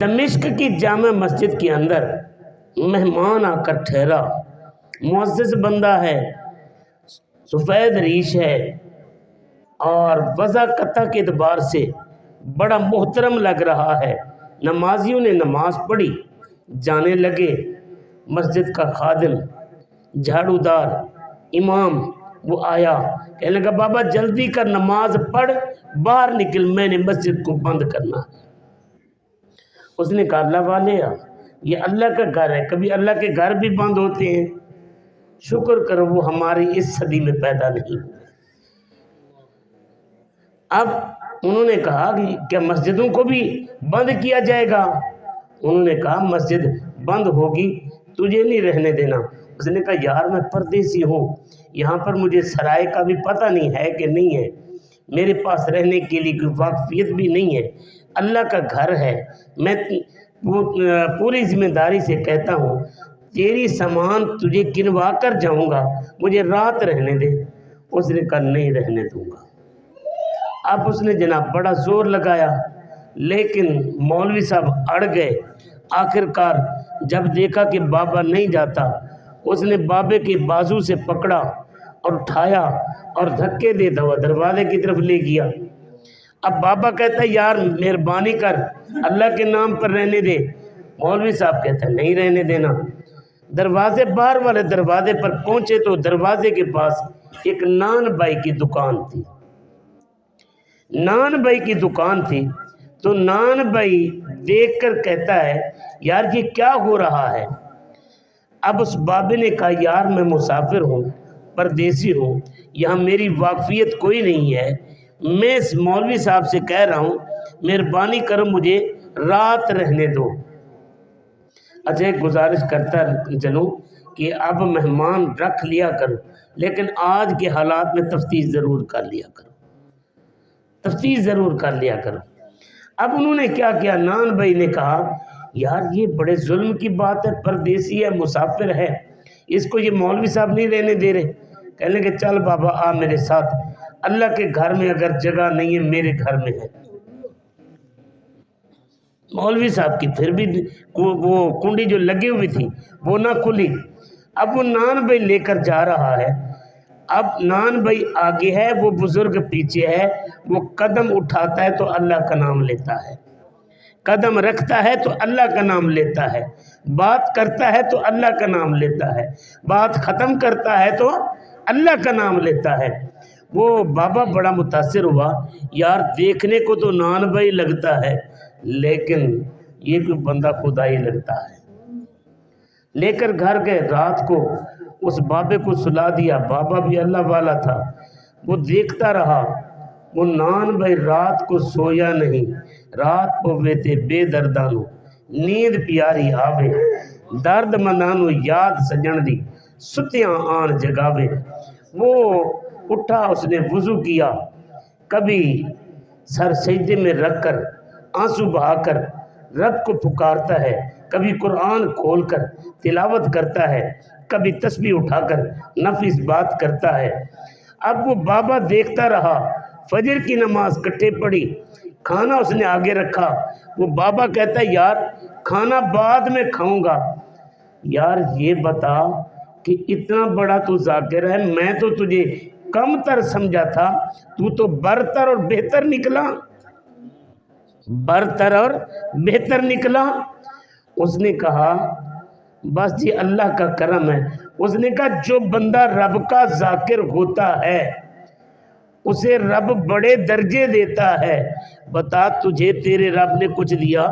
दमिश्क की जामा मस्जिद के अंदर मेहमान आकर ठहरा। मुअज़्ज़ज़ बंदा है, सफ़ेद रीश है और वज़ाक़ता के एतबार से बड़ा मोहतरम लग रहा है। नमाजियों ने नमाज पढ़ी, जाने लगे। मस्जिद का खादिम, झाड़ूदार, इमाम वो आया, कहने लगा बाबा जल्दी कर, नमाज पढ़, बाहर निकल, मैंने मस्जिद को बंद करना है। उसने कहा अल्लाह वाले, ये अल्लाह का घर है, कभी अल्लाह के घर भी बंद होते हैं? शुक्र करो वो हमारी इस सदी में पैदा नहीं हुए। अब उन्होंने कहा कि क्या मस्जिदों को भी बंद किया जाएगा? उन्होंने कहा मस्जिद बंद होगी, तुझे नहीं रहने देना। उसने कहा यार मैं परदेसी हूँ, यहाँ पर मुझे सराय का भी पता नहीं है कि नहीं है, मेरे पास रहने के लिए कोई वाकफियत भी नहीं है, अल्लाह का घर है, मैं पूरी जिम्मेदारी से कहता हूँ तेरी सामान तुझे गिनवा कर जाऊँगा, मुझे रात रहने दे। उसने कहा नहीं रहने दूँगा। अब उसने जनाब बड़ा ज़ोर लगाया, लेकिन मौलवी साहब अड़ गए। आखिरकार जब देखा कि बाबा नहीं जाता, उसने बाबे के बाजू से पकड़ा और उठाया और धक्के देता हुआ दरवाजे की तरफ ले गया। अब बाबा कहता है यार मेहरबानी कर, अल्लाह के नाम पर रहने दे। मौलवी साहब कहता है नहीं रहने देना। दरवाजे बाहर वाले दरवाजे पर पहुंचे तो दरवाजे के पास एक नान भाई की दुकान थी। नान भाई की दुकान थी तो नान भाई देखकर कहता है यार ये क्या हो रहा है? अब उस बाबे ने कहा यार मैं मुसाफिर हूँ, परदेसी हूँ, यहाँ मेरी वाकफियत कोई नहीं है, मैं इस मौलवी साहब से कह रहा हूँ मेहरबानी करो मुझे रात रहने दो। अच्छा एक गुजारिश करता चलूँ कि अब मेहमान रख लिया करो, लेकिन आज के हालात में तफ्तीश ज़रूर कर लिया करो, तफ्तीश ज़रूर कर लिया करो। अब उन्होंने क्या किया, नान भाई ने कहा यार ये बड़े जुल्म की बात है, परदेसी है, मुसाफिर है, इसको ये मौलवी साहब नहीं रहने दे रहे। कहने लगे चल बाबा आ मेरे साथ, अल्लाह के घर में अगर जगह नहीं है मेरे घर में है। मौलवी साहब की फिर भी वो कुंडी जो लगी हुई थी वो ना खुली। अब वो नान भाई लेकर जा रहा है। अब नान भाई आगे है, वो बुजुर्ग पीछे है, वो कदम उठाता है तो अल्लाह का नाम लेता है, कदम रखता है तो अल्लाह का नाम लेता है, बात करता है तो अल्लाह का नाम लेता है, बात ख़त्म करता है तो अल्लाह का नाम लेता है। वो बाबा बड़ा मुतासिर हुआ, यार देखने को तो नान भाई लगता है लेकिन ये कोई बंदा खुदा ही लगता है। लेकर घर गए, रात को उस बाबे को सुला दिया। बाबा भी अल्लाह वाला था, वो देखता रहा। वो नान भाई रात को सोया नहीं, रात को वेते बेदर्दानो, नींद प्यारी आवे, दर्द मनानो याद सजन दी, सुतियां आन जगावे। वो उठा, उसने वुज़ू किया, कभी सर सजदे में रखकर आंसू बहाकर रब को पुकारता है, कभी कुरान खोलकर तिलावत करता है, कभी तस्बीह उठाकर नफिस बात करता है। अब वो बाबा देखता रहा, फजर की नमाज इकट्ठे पढ़ी, खाना उसने आगे रखा। वो बाबा कहता है यार खाना बाद में खाऊंगा। यार ये बता कि इतना बड़ा तू जाकिर है, मैं तो तुझे कम तर समझा था, तू तो बरतर और बेहतर निकला, बरतर और बेहतर निकला। उसने कहा बस जी अल्लाह का करम है। उसने कहा जो बंदा रब का जाकिर होता है उसे रब बड़े दर्जे देता है। बता तुझे तेरे रब ने कुछ दिया?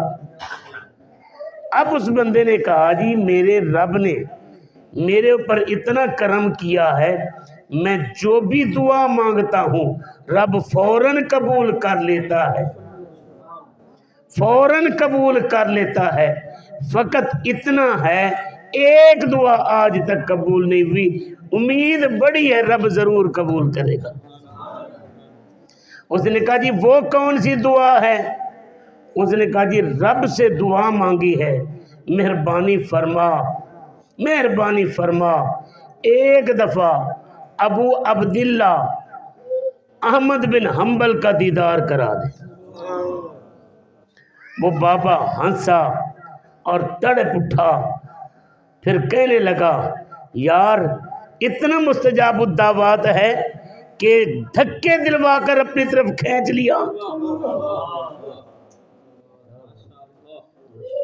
अब उस बंदे ने कहा जी मेरे रब ने मेरे ऊपर इतना करम किया है, मैं जो भी दुआ मांगता हूँ रब फौरन कबूल कर लेता है, फौरन कबूल कर लेता है। फकत इतना है एक दुआ आज तक कबूल नहीं हुई, उम्मीद बड़ी है रब जरूर कबूल करेगा। उसने कहा जी वो कौन सी दुआ है? उसने कहा जी रब से दुआ मांगी है, मेहरबानी फरमा, मेहरबानी फरमा एक दफा अबू अब्दुल्ला अहमद बिन हम्बल का दीदार करा दे। وہ بابا ہنسا اور تڑپ اٹھا، پھر کہنے لگا یار اتنا مستجاب الدعوات ہے کہ دھکے دلوا کر اپنی طرف کھینچ لیا،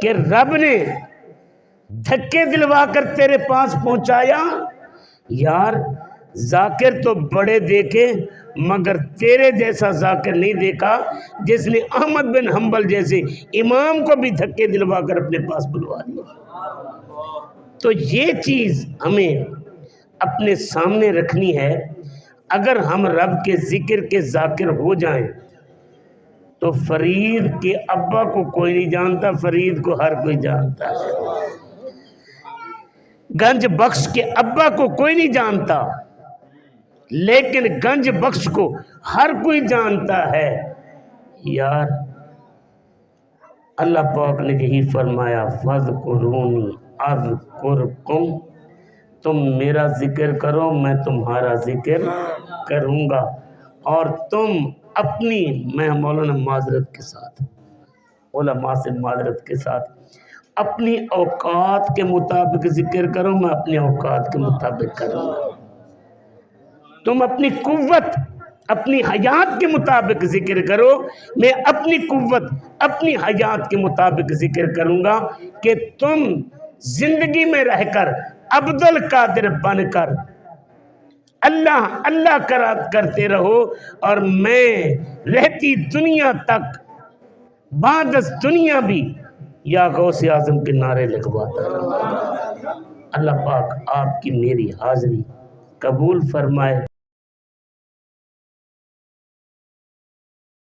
کہ رب نے دھکے دلوا کر تیرے پاس پہنچایا۔ یار ذاکر تو بڑے دیکھے مگر تیرے جیسا ذاکر نہیں دیکھا جس نے احمد بن حنبل جیسے امام کو بھی دھکے دلوا کر اپنے پاس بلوا لیا۔ تو یہ چیز ہمیں اپنے سامنے رکھنی ہے۔ اگر ہم رب کے ذکر کے ذاکر ہو جائیں تو فرید کے ابا کو کوئی نہیں جانتا، فرید کو ہر کوئی جانتا ہے۔ گنج بخش کے ابا کو کوئی نہیں جانتا لیکن گنج بخش کو ہر کوئی جانتا ہے۔ یار اللہ پاک نے یہی فرمایا فَاذْكُرُونِي أَذْكُرْكُمْ، تم میرا ذکر کرو میں تمہارا ذکر کروں گا، اور تم اپنی، میں مولانا معذرت کے ساتھ، علماء سے معذرت کے ساتھ، اپنی اوقات کے مطابق ذکر کرو، میں اپنے اوقات کے مطابق کروں گا۔ تم اپنی قوت اپنی حیات کے مطابق ذکر کرو، میں اپنی قوت اپنی حیات کے مطابق ذکر کروں گا، کہ تم زندگی میں رہ کر عبد القادر بن کر اللہ اللہ کرتے رہو، اور میں رہتی دنیا تک بعد از دنیا بھی یا غوث اعظم کے نعرے لگواتا رہوں۔ اللہ پاک آپ کی میری حاضری قبول فرمائے۔